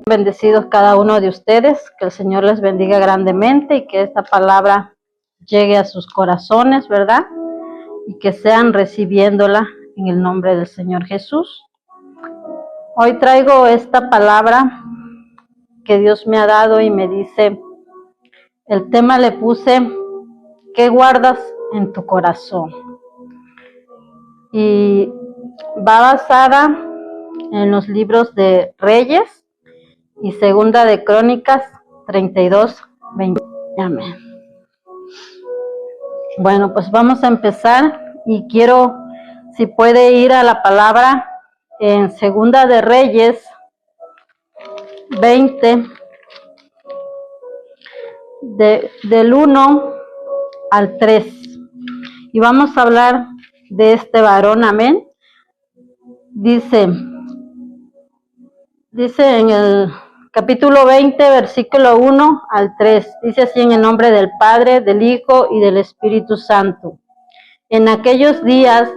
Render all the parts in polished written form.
Bendecidos cada uno de ustedes, que el Señor les bendiga grandemente y que esta palabra llegue a sus corazones, ¿verdad? Y que sean recibiéndola en el nombre del Señor Jesús. Hoy traigo esta palabra que Dios me ha dado y me dice, el tema le puse, ¿qué guardas en tu corazón? Y va basada en los libros de Reyes y Segunda de Crónicas 32:20. Amén. Bueno, pues vamos a empezar y quiero, si puede ir a la palabra en Segunda de Reyes 20, del 1 al 3. Y vamos a hablar de este varón, amén. Dice en el capítulo 20, versículo 1 al 3, dice así: en el nombre del Padre, del Hijo y del Espíritu Santo. En aquellos días,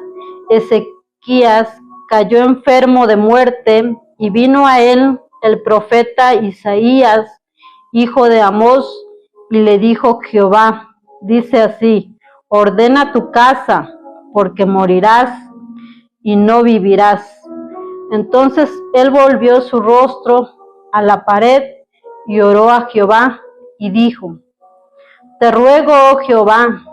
Ezequías cayó enfermo de muerte, y vino a él el profeta Isaías, hijo de Amós, y le dijo Jehová, dice así: ordena tu casa, porque morirás y no vivirás. Entonces él volvió su rostro a la pared y oró a Jehová y dijo: te ruego, oh Jehová,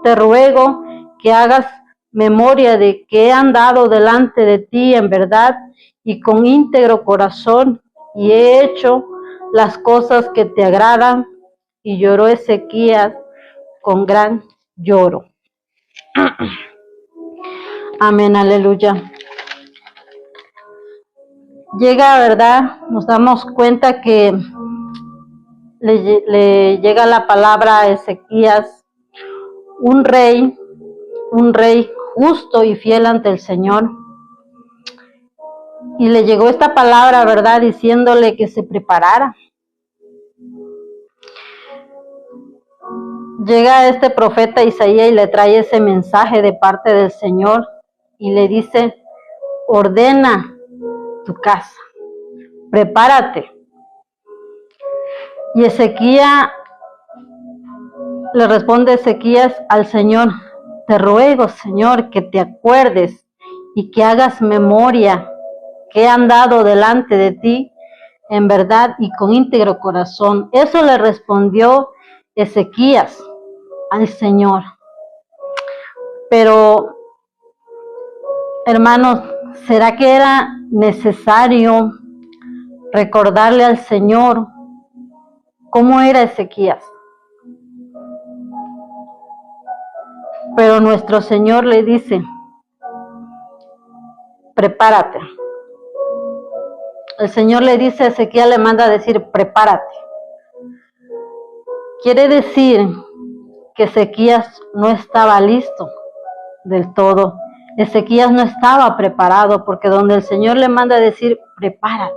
te ruego que hagas memoria de que he andado delante de ti en verdad y con íntegro corazón, y he hecho las cosas que te agradan. Y lloró Ezequías con gran lloro. Amén, aleluya. Llega, ¿verdad? Nos damos cuenta que le llega la palabra a Ezequías, un rey justo y fiel ante el Señor. Y le llegó esta palabra, ¿verdad? Diciéndole que se preparara. Llega este profeta Isaías y le trae ese mensaje de parte del Señor y le dice: ordena tu casa, prepárate. Y Ezequías le responde al Señor: te ruego, Señor, que te acuerdes y que hagas memoria que he andado delante de ti en verdad y con íntegro corazón. Eso le respondió Ezequías al Señor. Pero, hermanos, ¿será que era necesario recordarle al Señor cómo era Ezequías? Pero nuestro Señor le dice: prepárate. El Señor le dice a Ezequías, le manda a decir: prepárate. Quiere decir que Ezequías no estaba listo del todo. Ezequías no estaba preparado, porque donde el Señor le manda a decir: prepárate.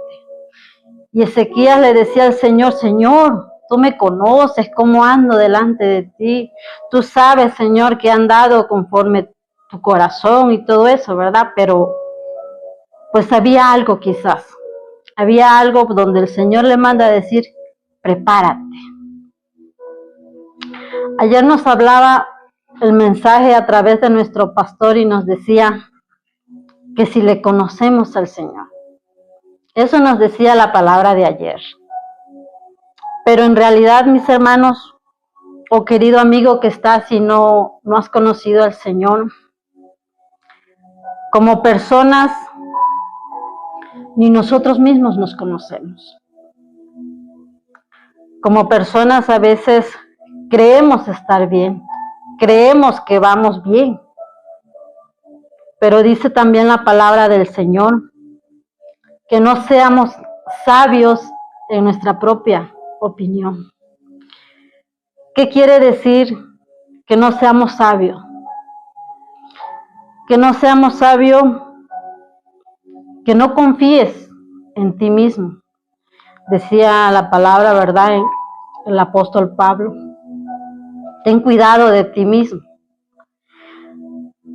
Y Ezequías le decía al Señor: Señor, tú me conoces, cómo ando delante de ti. Tú sabes, Señor, que he andado conforme tu corazón y todo eso, ¿verdad? Pero pues había algo quizás. Había algo donde el Señor le manda a decir: prepárate. Ayer nos hablaba el mensaje a través de nuestro pastor y nos decía que si le conocemos al Señor. Eso nos decía la palabra de ayer. Pero en realidad, mis hermanos, o querido amigo que estás y no has conocido al Señor, como personas, ni nosotros mismos nos conocemos. Como personas a veces creemos estar bien, creemos que vamos bien, pero dice también la palabra del Señor que no seamos sabios en nuestra propia opinión. ¿Qué quiere decir que no seamos sabios? Que no seamos sabios, que no confíes en ti mismo. Decía la palabra, ¿verdad?, el apóstol Pablo: ten cuidado de ti mismo.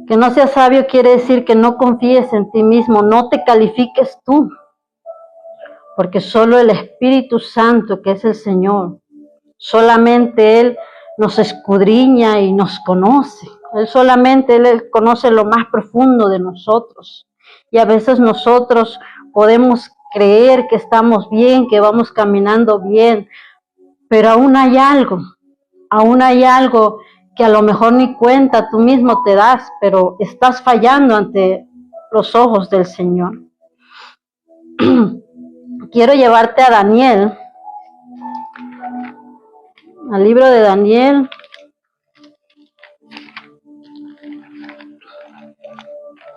Que no seas sabio quiere decir que no confíes en ti mismo, no te califiques tú. porque solo el Espíritu Santo, que es el Señor, solamente Él nos escudriña y nos conoce. Él conoce lo más profundo de nosotros. Y a veces nosotros podemos creer que estamos bien, que vamos caminando bien, pero aún hay algo que a lo mejor ni cuenta tú mismo te das, pero estás fallando ante los ojos del Señor. Quiero llevarte a Daniel, al libro de Daniel.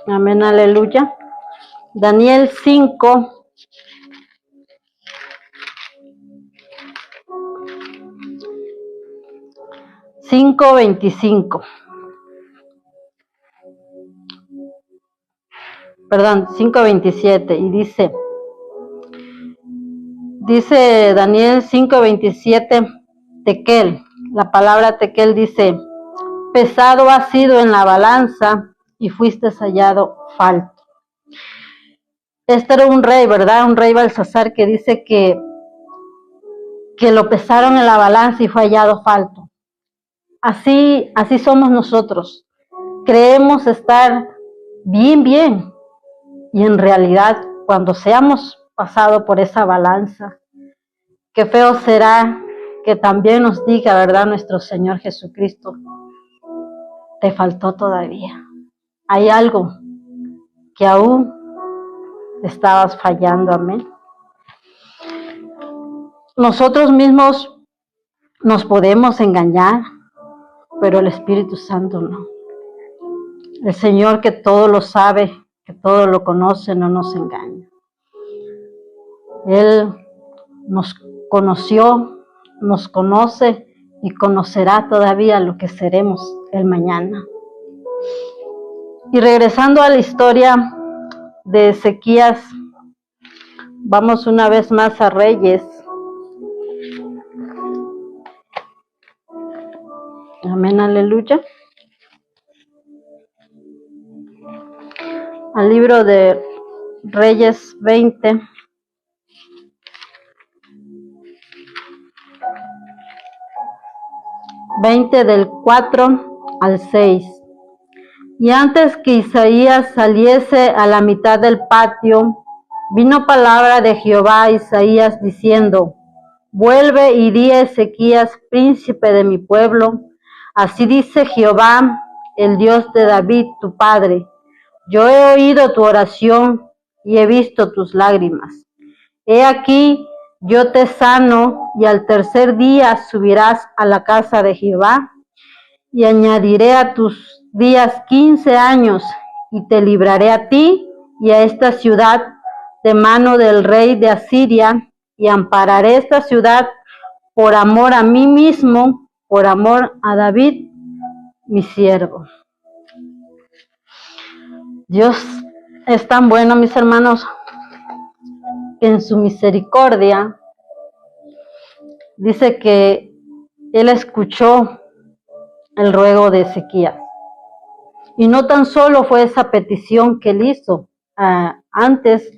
Amén, aleluya. Daniel 5, cinco 25. Perdón, 5:27. Y dice Daniel 5:27, tekel. La palabra tekel dice: pesado has sido en la balanza y fuiste hallado falto. Este era un rey, ¿verdad? Un rey Belsasar, que dice que lo pesaron en la balanza y fue hallado falto. Así somos nosotros. Creemos estar bien. Y en realidad, cuando seamos pasado por esa balanza, qué feo será que también nos diga, ¿verdad?, nuestro Señor Jesucristo: te faltó todavía. Hay algo que aún estabas fallando. Amén. Nosotros mismos nos podemos engañar, pero el Espíritu Santo no. El Señor, que todo lo sabe, que todo lo conoce, no nos engaña. Él nos conoció, nos conoce y conocerá todavía lo que seremos el mañana. Y regresando a la historia de Ezequías, vamos una vez más a Reyes. Amén, aleluya. Al libro de Reyes 20. Del 4 al 6. Y antes que Isaías saliese a la mitad del patio, vino palabra de Jehová a Isaías diciendo: vuelve y di a Ezequías, príncipe de mi pueblo: así dice Jehová, el Dios de David, tu padre: yo he oído tu oración y he visto tus lágrimas. He aquí, yo te sano, y al tercer día subirás a la casa de Jehová, y añadiré a tus días 15 años, y te libraré a ti y a esta ciudad de mano del rey de Asiria, y ampararé esta ciudad por amor a mí mismo, por amor a David, mi siervo. Dios es tan bueno, mis hermanos, que en su misericordia dice que Él escuchó el ruego de Ezequías. Y no tan solo fue esa petición que Él hizo. Antes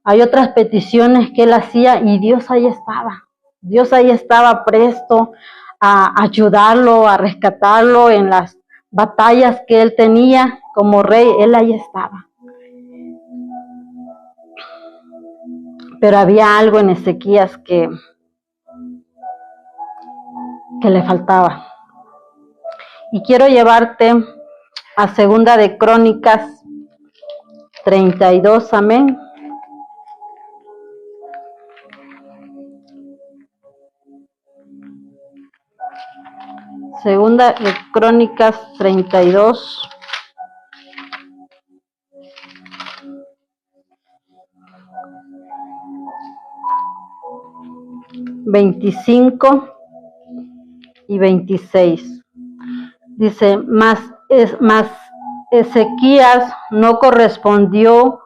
hay otras peticiones que Él hacía y Dios ahí estaba. Dios ahí estaba presto a ayudarlo, a rescatarlo en las batallas que Él tenía como rey. Él ahí estaba. Pero había algo en Ezequías que le faltaba. Y quiero llevarte a Segunda de Crónicas 32, amén. Segunda de Crónicas 32. ...25 y 26... dice: mas Ezequías no correspondió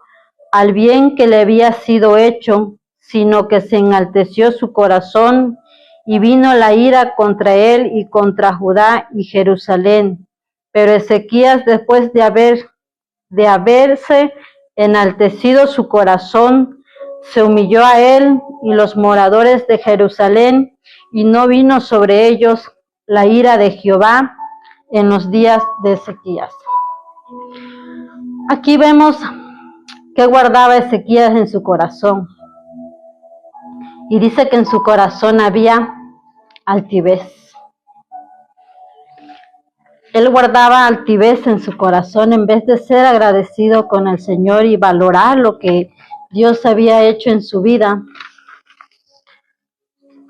al bien que le había sido hecho, sino que se enalteció su corazón, y vino la ira contra él y contra Judá y Jerusalén. Pero Ezequías, después de haberse enaltecido su corazón, se humilló a él y los moradores de Jerusalén, y no vino sobre ellos la ira de Jehová en los días de Ezequías. Aquí vemos que guardaba Ezequías en su corazón. Y dice que en su corazón había altivez. Él guardaba altivez en su corazón en vez de ser agradecido con el Señor y valorar lo que Dios había hecho en su vida.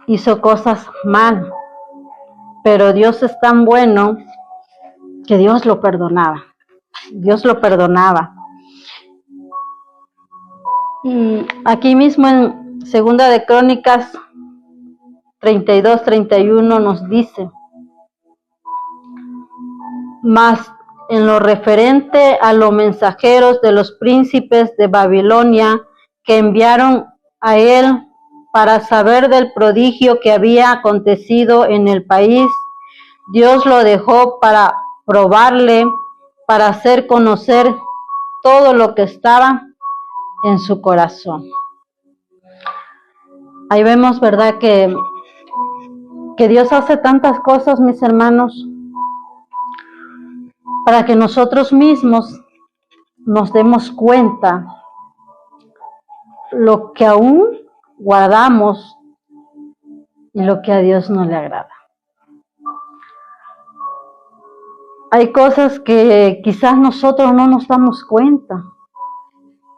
Hizo cosas mal, pero Dios es tan bueno que Dios lo perdonaba. Dios lo perdonaba. Y aquí mismo en Segunda de Crónicas 32-31 nos dice: mas en lo referente a los mensajeros de los príncipes de Babilonia que enviaron a él para saber del prodigio que había acontecido en el país, Dios lo dejó para probarle, para hacer conocer todo lo que estaba en su corazón. Ahí vemos, ¿verdad?, que Dios hace tantas cosas, mis hermanos, para que nosotros mismos nos demos cuenta lo que aún guardamos y lo que a Dios no le agrada. Hay cosas que quizás nosotros no nos damos cuenta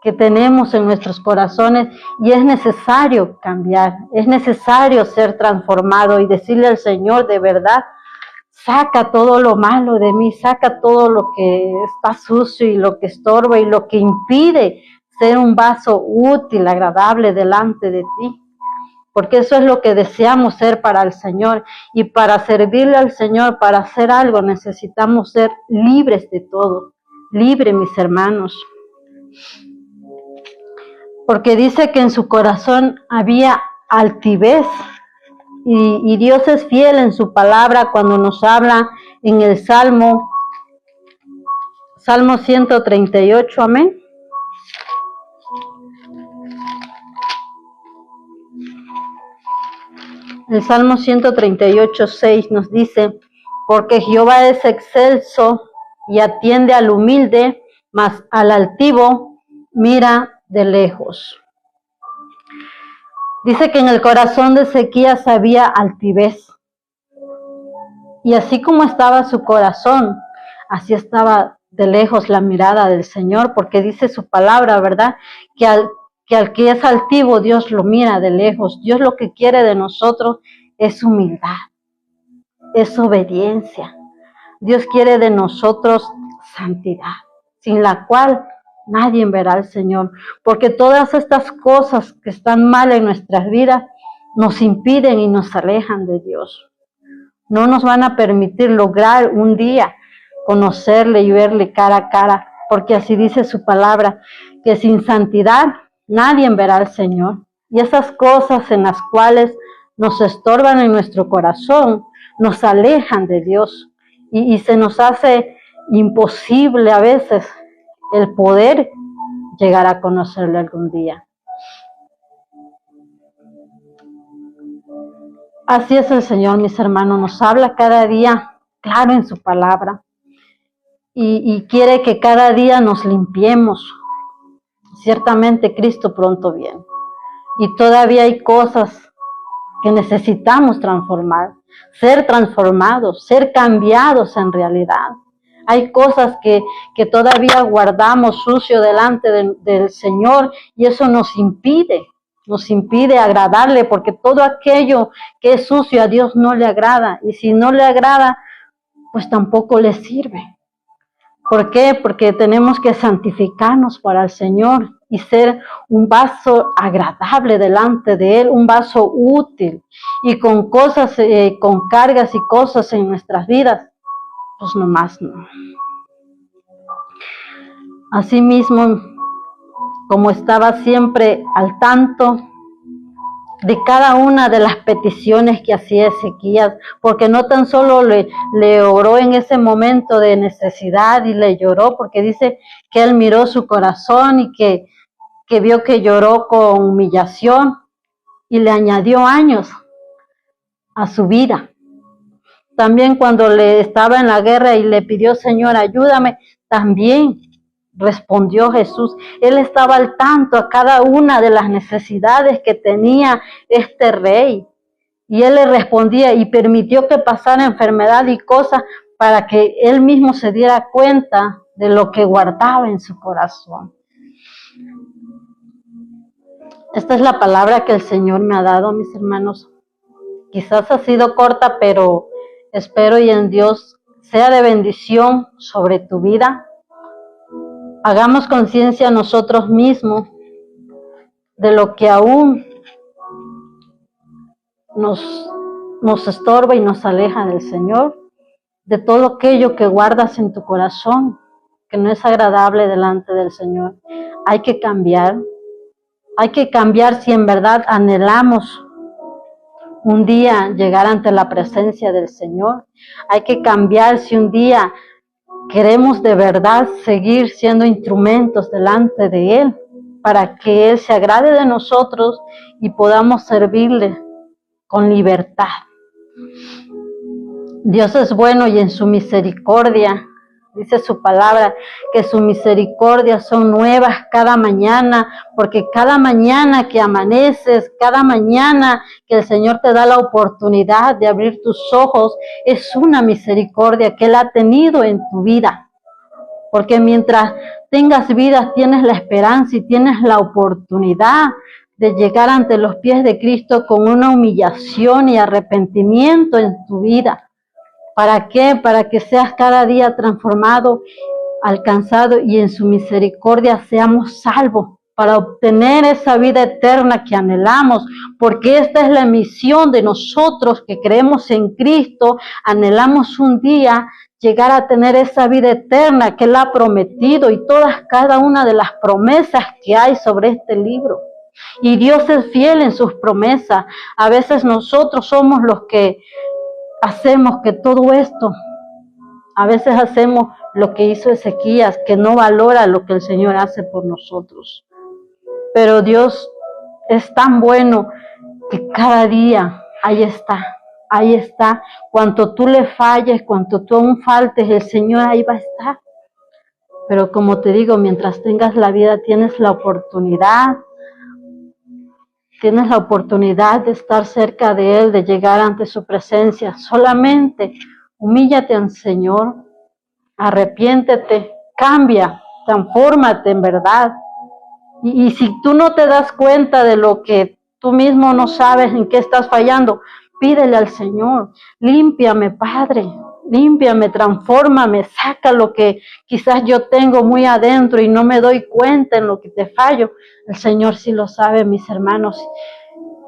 que tenemos en nuestros corazones, y es necesario cambiar, es necesario ser transformado y decirle al Señor: de verdad, saca todo lo malo de mí, saca todo lo que está sucio y lo que estorba y lo que impide ser un vaso útil, agradable delante de ti. Porque eso es lo que deseamos ser para el Señor. Y para servirle al Señor, para hacer algo, necesitamos ser libres de todo. Libres, mis hermanos. Porque dice que en su corazón había altivez. Y Dios es fiel en su palabra cuando nos habla en el Salmo 138, amén. El Salmo 138, 6 nos dice: porque Jehová es excelso y atiende al humilde, mas al altivo mira de lejos. Dice que en el corazón de Ezequías había altivez. Y así como estaba su corazón, así estaba de lejos la mirada del Señor, porque dice su palabra, ¿verdad?, que al que es altivo, Dios lo mira de lejos. Dios lo que quiere de nosotros es humildad, es obediencia. Dios quiere de nosotros santidad, sin la cual nadie verá al Señor, porque todas estas cosas que están mal en nuestras vidas nos impiden y nos alejan de Dios. No nos van a permitir lograr un día conocerle y verle cara a cara, porque así dice su palabra, que sin santidad nadie verá al Señor. Y esas cosas en las cuales nos estorban en nuestro corazón, nos alejan de Dios, y se nos hace imposible a veces el poder llegar a conocerle algún día. Así es el Señor, mis hermanos, nos habla cada día claro en su palabra, y quiere que cada día nos limpiemos. Ciertamente Cristo pronto viene, y todavía hay cosas que necesitamos transformar, ser transformados, ser cambiados en realidad. Hay cosas que todavía guardamos sucio delante del Señor, y eso nos impide agradarle, porque todo aquello que es sucio a Dios no le agrada, y si no le agrada, pues tampoco le sirve. ¿Por qué? Porque tenemos que santificarnos para el Señor y ser un vaso agradable delante de Él, un vaso útil, y con cosas, con cargas y cosas en nuestras vidas, pues nomás no. Asimismo, como estaba siempre al tanto de cada una de las peticiones que hacía Ezequías, porque no tan solo le oró en ese momento de necesidad y le lloró, porque dice que él miró su corazón y que que vio que lloró con humillación y le añadió años a su vida. También cuando le estaba en la guerra y le pidió, Señor, ayúdame, también respondió Jesús. Él estaba al tanto a cada una de las necesidades que tenía este rey. Y él le respondía y permitió que pasara enfermedad y cosas para que él mismo se diera cuenta de lo que guardaba en su corazón. Esta es la palabra que el Señor me ha dado, mis hermanos. Quizás ha sido corta, pero espero y en Dios sea de bendición sobre tu vida. Hagamos conciencia nosotros mismos de lo que aún nos estorba y nos aleja del Señor, de todo aquello que guardas en tu corazón, que no es agradable delante del Señor. Hay que cambiar si en verdad anhelamos un día llegar ante la presencia del Señor. Hay que cambiar si un día queremos de verdad seguir siendo instrumentos delante de Él, para que Él se agrade de nosotros y podamos servirle con libertad. Dios es bueno y en su misericordia, dice su palabra, que sus misericordias son nuevas cada mañana, porque cada mañana que amaneces, cada mañana que el Señor te da la oportunidad de abrir tus ojos, es una misericordia que Él ha tenido en tu vida. Porque mientras tengas vida, tienes la esperanza y tienes la oportunidad de llegar ante los pies de Cristo con una humillación y arrepentimiento en tu vida. ¿Para qué? Para que seas cada día transformado, alcanzado y en su misericordia seamos salvos, para obtener esa vida eterna que anhelamos, porque esta es la misión de nosotros que creemos en Cristo. Anhelamos un día llegar a tener esa vida eterna que Él ha prometido y cada una de las promesas que hay sobre este libro. Y Dios es fiel en sus promesas. A veces nosotros somos los que hacemos que todo esto, a veces hacemos lo que hizo Ezequías, que no valora lo que el Señor hace por nosotros. Pero Dios es tan bueno que cada día ahí está. Cuanto tú le falles, cuanto tú aún faltes, el Señor ahí va a estar. Pero como te digo, mientras tengas la vida, tienes la oportunidad de estar cerca de Él, de llegar ante su presencia. Solamente humíllate al Señor, arrepiéntete, cambia, transfórmate en verdad. Y si tú no te das cuenta de lo que tú mismo no sabes en qué estás fallando, pídele al Señor, límpiame, Padre, límpiame, transfórmame, saca lo que quizás yo tengo muy adentro y no me doy cuenta en lo que te fallo. El Señor sí lo sabe, mis hermanos,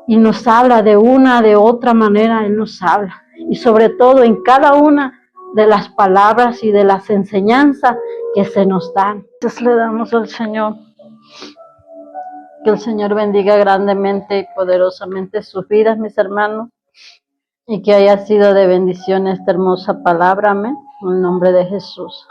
y nos habla de una, de otra manera, Él nos habla. Y sobre todo en cada una de las palabras y de las enseñanzas que se nos dan. Entonces le damos al Señor. Que el Señor bendiga grandemente y poderosamente sus vidas, mis hermanos, y que haya sido de bendición esta hermosa palabra, amén, en el nombre de Jesús.